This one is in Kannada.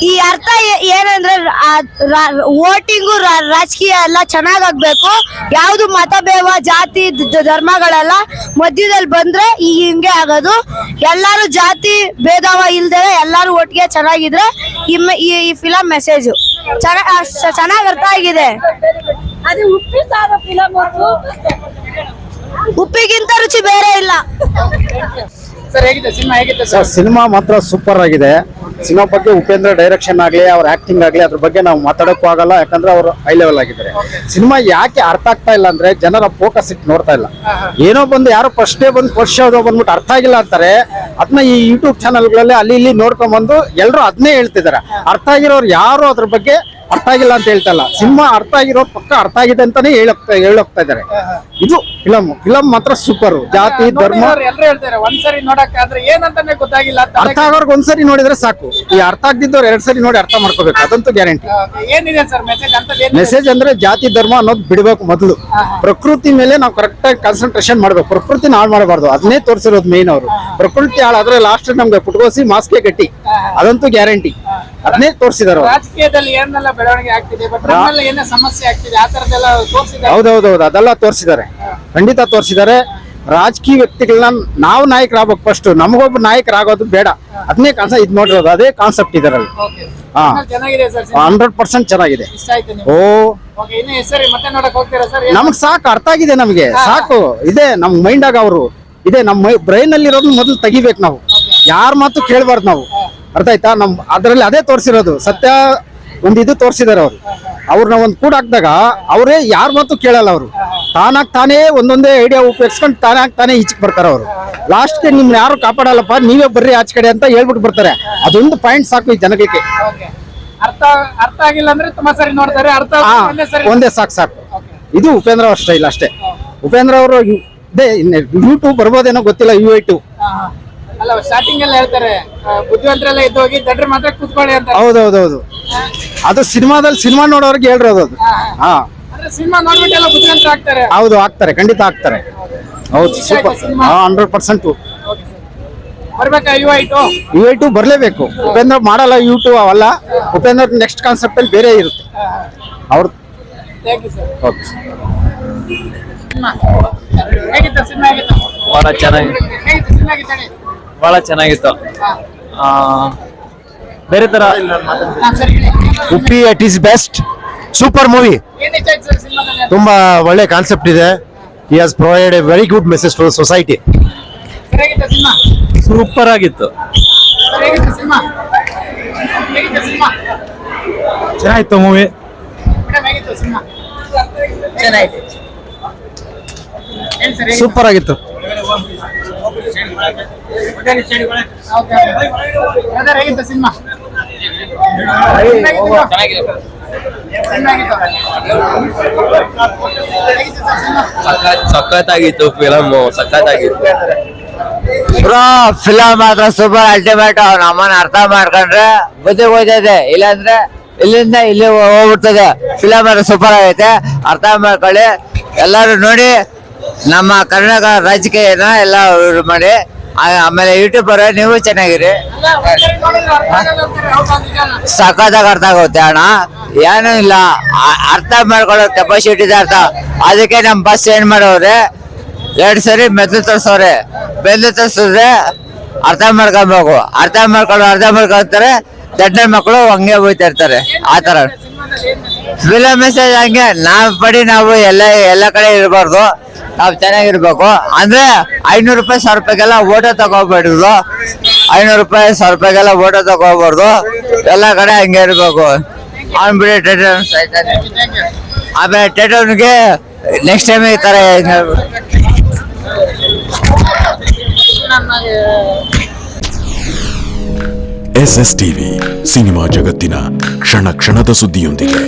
ಈ ಅರ್ಥ ಏನಂದ್ರೆ ವೋಟಿಂಗು ರಾಜಕೀಯ ಎಲ್ಲ ಚೆನ್ನಾಗಾಗ್ಬೇಕು. ಯಾವ್ದು ಮತಭೇದ ಜಾತಿ ಧರ್ಮಗಳೆಲ್ಲ ಮಧ್ಯದಲ್ಲಿ ಬಂದ್ರೆ ಹಿಂಗೆ ಆಗೋದು. ಎಲ್ಲಾರು ಜಾತಿ ಭೇದವ ಇಲ್ದೇ ಎಲ್ಲಾರು ಒಟ್ಟಿಗೆ ಚೆನ್ನಾಗಿದ್ರೆ ಈ ಫಿಲಂ ಮೆಸೇಜ್ ಚೆನ್ನಾಗ್ ಅರ್ಥ ಆಗಿದೆ. ಉಪ್ಪಿಗಿಂತ ರುಚಿ ಬೇರೆ ಇಲ್ಲ. ಸರ್ ಸಿನಿಮಾ ಮಾತ್ರ ಸೂಪರ್ ಆಗಿದೆ. ಸಿನಿಮಾ ಬಗ್ಗೆ ಉಪೇಂದ್ರ ಡೈರೆಕ್ಷನ್ ಆಗ್ಲಿ ಅವ್ರ ಆಕ್ಟಿಂಗ್ ಆಗ್ಲಿ ಅದ್ರ ಬಗ್ಗೆ ನಾವು ಮಾತಾಡಕ್ಕೂ ಆಗಲ್ಲ, ಯಾಕಂದ್ರೆ ಅವರು ಹೈ ಲೆವೆಲ್ ಆಗಿದ್ದಾರೆ. ಸಿನಿಮಾ ಯಾಕೆ ಅರ್ಥ ಆಗ್ತಾ ಇಲ್ಲ ಅಂದ್ರೆ ಜನರ ಫೋಕಸ್ ಇಟ್ಟು ನೋಡ್ತಾ ಇಲ್ಲ. ಏನೋ ಬಂದು ಯಾರೋ ಫಸ್ಟ್ ಡೇ ಬಂದು ಫಸ್ಟ್ ಶೋ ಬಂದ್ಬಿಟ್ಟು ಅರ್ಥ ಆಗಿಲ್ಲ ಅಂತಾರೆ. ಅದನ್ನ ಈ ಯೂಟ್ಯೂಬ್ ಚಾನಲ್ಗಳಲ್ಲಿ ಅಲ್ಲಿ ಇಲ್ಲಿ ನೋಡ್ಕೊಂಡ್ ಬಂದು ಎಲ್ಲರೂ ಅದನ್ನೇ ಹೇಳ್ತಿದ್ದಾರೆ. ಅರ್ಥ ಆಗಿರೋರು ಯಾರು ಅದ್ರ ಬಗ್ಗೆ ಅರ್ಥ ಆಗಿಲ್ಲ ಅಂತ ಹೇಳ್ತಲ್ಲ, ಸಿನಿಮಾ ಅರ್ಥ ಆಗಿರೋರು ಪಕ್ಕ ಅರ್ಥ ಆಗಿದೆ ಅಂತಾನೆ ಹೇಳೋಗ್ತಾ ಇದಾರೆ. ಇದು ಫಿಲಂ ಮಾತ್ರ ಸೂಪರ್. ಜಾತಿ ಧರ್ಮ ಅರ್ಥ ಆಗೋರ್ಗೆ ಒಂದ್ಸರಿ ನೋಡಿದ್ರೆ ಸಾಕು. ಈ ಅರ್ಥ ಆಗದಿದ್ದವ್ರು 2 ಸರಿ ನೋಡಿ ಅರ್ಥ ಮಾಡ್ಕೋಬೇಕು, ಅದಂತೂ ಗ್ಯಾರಂಟಿ. ಮೆಸೇಜ್ ಅಂದ್ರೆ ಜಾತಿ ಧರ್ಮ ಅನ್ನೋದು ಬಿಡ್ಬೇಕು. ಮೊದಲು ಪ್ರಕೃತಿ ಮೇಲೆ ನಾವು ಕರೆಕ್ಟ್ ಆಗಿ ಕಾನ್ಸಂಟ್ರೇಷನ್ ಮಾಡ್ಬೇಕು. ಪ್ರಕೃತಿನ ಹಾಳು ಮಾಡಬಾರ್ದು, ಅದನ್ನೇ ತೋರಿಸಿರೋದು ಮೇನ್. ಅವರು ಪ್ರಕೃತಿ ಹಾಳಾದ್ರೆ ಲಾಸ್ಟ್ ನಮ್ಗೆ ಪುಟ್ಕೋಸಿ ಮಾಸ್ಕೆ ಗಟ್ಟಿ, ಅದಂತೂ ಗ್ಯಾರಂಟಿ. ಅದನ್ನೇ ತೋರಿಸಿದಾರೆ. ರಾಜಕೀಯದಲ್ಲಿ ಏನೆಲ್ಲ ಬೆಳವಣಿಗೆ ಆಗ್ತಿದೆ, ಏನೇ ಸಮಸ್ಯೆ ಆಗ್ತಿದೆ ಆ ತರದೆಲ್ಲ ತೋರಿಸಿದ್ದಾರೆ. ಹೌದೌದು, ಅದೆಲ್ಲ ತೋರಿಸಿದ್ದಾರೆ, ಖಂಡಿತ ತೋರಿಸಿದ್ದಾರೆ. ರಾಜಕೀಯ ವ್ಯಕ್ತಿಗಳನ್ನ ನಾವು ನಾಯಕರಾಗಬೇಕು ಫಸ್ಟ್, ನಮಗೊಬ್ಬ ನಾಯಕರಾಗೋದು ಬೇಡ. ಅದನ್ನೇ ಕಾನ್ಸೆಪ್ಟ್ ಇದು ನೋಡಿರೋದು, ಅದೇ ಕಾನ್ಸೆಪ್ಟ್ ಇದರಲ್ಲಿ. 100% ಚೆನ್ನಾಗಿದೆ. ಓ ನಮಗ್ ಸಾಕು, ಅರ್ಥ ಆಗಿದೆ ನಮ್ಗೆ ಸಾಕು. ಇದೆ ನಮ್ ಮೈಂಡ್ ಆಗ ಅವರು ಇದೆ, ನಮ್ಮ ಬ್ರೈನ್ ಅಲ್ಲಿ ಇರೋದು ಮೊದಲು ತೆಗಿಬೇಕು ನಾವು. ಯಾರ ಮಾತು ಕೇಳಬಾರ್ದು ನಾವು, ಅರ್ಥ ಆಯ್ತಾ? ಅದ್ರಲ್ಲಿ ಅದೇ ತೋರಿಸಿರೋದು. ಸತ್ಯ ಇದು ತೋರಿಸಿದಾರೆ ಅವರು. ಅವ್ರನ್ನ ಒಂದು ಕೂಡ ಹಾಕಿದಾಗ ಅವರೇ ಯಾರ ಮಾತು ಕೇಳಲ್ಲ. ಅವರು ತಾನೇ ಒಂದೊಂದೇ ಐಡಿಯಾ ಉಪಯೋಗಿಸ್ಕೊಂಡು ತಾನೇ ಈಚೆಗೆ ಬರ್ತಾರೆ. ಅವರು ಲಾಸ್ಟ್ಗೆ ನಿಮ್ನ ಯಾರು ಕಾಪಾಡಲ್ಲಪ್ಪ, ನೀವೇ ಬರ್ರಿ ಆಚೆ ಕಡೆ ಅಂತ ಹೇಳ್ಬಿಟ್ಟು ಬರ್ತಾರೆ. ಅದೊಂದು ಪಾಯಿಂಟ್ ಸಾಕು ಈ ಜನಗಳಿಗೆ. ಅರ್ಥ ಆಗಿಲ್ಲ ಅಂದ್ರೆ ತುಂಬಾ ಸರಿ ನೋಡ್ತಾರೆ, ಒಂದೇ ಸಾಕು. ಇದು ಉಪೇಂದ್ರ ಅವ್ರ ಸ್ಟೈಲ್ ಅಷ್ಟೇ. ಉಪೇಂದ್ರ ಅವರು ಇದೇ ಯೂಟ್ಯೂಬ್ ಬರ್ಬೋದೇನೋ ಗೊತ್ತಿಲ್ಲ. U2 ಅಲ್ಲ, ಸ್ಟಾರ್ಟಿಂಗ್ ಎಲ್ಲ ಹೇಳ್ತಾರೆ ಬುದ್ಧಿವಂತರೆಲ್ಲ ಎದ್ದು ಹೋಗಿ ದಡ್ರ ಮಾತ್ರ ಕೂತ್ಕೊಳ್ಳಿ ಅಂತ. ಹೌದೌದೌದು, ಅದು ಸಿನಿಮಾ ನೋಡೋರ್ಗೆ ಹೇಳ್ರೋದು ಅದು. ಸಿನಿಮಾ ನೋಡ್ಬಿಟ್ಟು ಎಲ್ಲ ಬುದ್ಧಿವಂತರ ಆಗ್ತಾರೆ. ಹೌದು, ಆಗ್ತಾರೆ, ಖಂಡಿತ ಆಗ್ತಾರೆ. ಹೌದು, ಸೂಪರ್. 100% ಬರ್ಬೇಕಾ U2 ಬರ್ಲೇಬೇಕು. ಉಪೇಂದ್ರ ಮಾಡಲ್ಲ U2 ಅವಲ್ಲ. ಉಪೇಂದ್ರ ನೆಕ್ಸ್ಟ್ ಕಾನ್ಸೆಪ್ಟ್ ಅಲ್ಲಿ ಬೇರೆ ಇರುತ್ತೆ ಅವ್ರ. ಬಹಳ ಚೆನ್ನಾಗಿತ್ತು. ಬೇರೆ ತರ Uppi at is best. Super movie, ತುಂಬಾ ಒಳ್ಳೆ ಕಾನ್ಸೆಪ್ಟ್ ಇದೆ. He has provided a very good message to society. Super ಆಗಿತ್ತು. ಚೆನ್ನಾಗಿತ್ತು ಮೂವಿ. ಸೂಪರ್ ಆಗಿತ್ತು. ಸಖತ್ತಾಗಿತ್ತು ಫಿಲಮ್, ಸಖತ್ತಾಗಿತ್ತು. ಫಿಲಮ್ ಮಾತ್ರ ಸೂಪರ್ ಅಲ್ಟಿಮೇಟ್. ನಮ್ಮನ್ನ ಅರ್ಥ ಮಾಡ್ಕೊಂಡ್ರೆ ಬುದ್ಧಿ ಹೋಯ್ತದೆ, ಇಲ್ಲಾಂದ್ರೆ ಇಲ್ಲಿಂದ ಇಲ್ಲಿ ಹೋಗ್ಬಿಡ್ತದೆ. ಫಿಲಮ್ ಮಾತ್ರ ಸೂಪರ್ ಆಗೈತೆ, ಅರ್ಥ ಮಾಡ್ಕೊಳ್ಳಿ ಎಲ್ಲಾರು ನೋಡಿ. ನಮ್ಮ ಕರ್ನಾಟಕ ರಾಜಕೀಯನ ಎಲ್ಲ ಮಾಡಿ. ಆಮೇಲೆ ಯೂಟ್ಯೂಬರ್ ನೀವು ಚೆನ್ನಾಗಿರಿ, ಸಖತ್ತಾಗಿ ಅರ್ಥ ಆಗುತ್ತೆ ಅಣ್ಣ. ಏನೂ ಇಲ್ಲ, ಅರ್ಥ ಮಾಡ್ಕೊಳ್ಳೋ ಕೆಪಾಸಿಟಿ ಇದೆ ಅರ್ಥ. ಅದಕ್ಕೆ ನಮ್ಮ ಬಸ್ ಏನ್ ಮಾಡೋರೆ 2 ಸರಿ ಮೆದ್ದು ತೋರ್ಸವ್ರೆ. ಬೆಂದು ತೋರ್ಸಿದ್ರೆ ಅರ್ಥ ಮಾಡ್ಕೊಬೇಕು. ಅರ್ಥ ಮಾಡ್ಕೊಳ್ತಾರೆ. ದಡ್ಡ ಮಕ್ಕಳು ಹಂಗೆ ಹೋಯ್ತಾ ಇರ್ತಾರೆ. ಆತರ ಫಿಲಮ್ ಮೆಸೇಜ್ ಹಂಗೆ ನಾವು ಎಲ್ಲ ಕಡೆ ಇರಬಾರ್ದು, ನಾವು ಚೆನ್ನಾಗಿರ್ಬೇಕು. ಅಂದ್ರೆ 500 ರೂಪಾಯಿ 1000 ರೂಪಾಯಿಗೆಲ್ಲ ಓಟೋ ತಗೋಬೇಡ್ದು. 500 ರೂಪಾಯಿ 1000 ರೂಪಾಯಿಗೆಲ್ಲ ಓಟೋ ತಗೋಬಾರ್ದು. ಎಲ್ಲ ಕಡೆ ಹಂಗೆ ಇರ್ಬೇಕು. ಅವ್ನ್ಬಿಡಿ ಟೇಟರ್ಸ್ ಆಯ್ತಾನೆ. ಆಮೇಲೆ ಟೇಟರ್ನ್ಗೆ ನೆಕ್ಸ್ಟ್ ಟೈಮ್ ಈ ತರ SSTV ಸಿನಿಮಾ ಜಗತ್ತಿನ ಕ್ಷಣ ಕ್ಷಣದ ಸುದ್ದಿಯೊಂದಿಗೆ.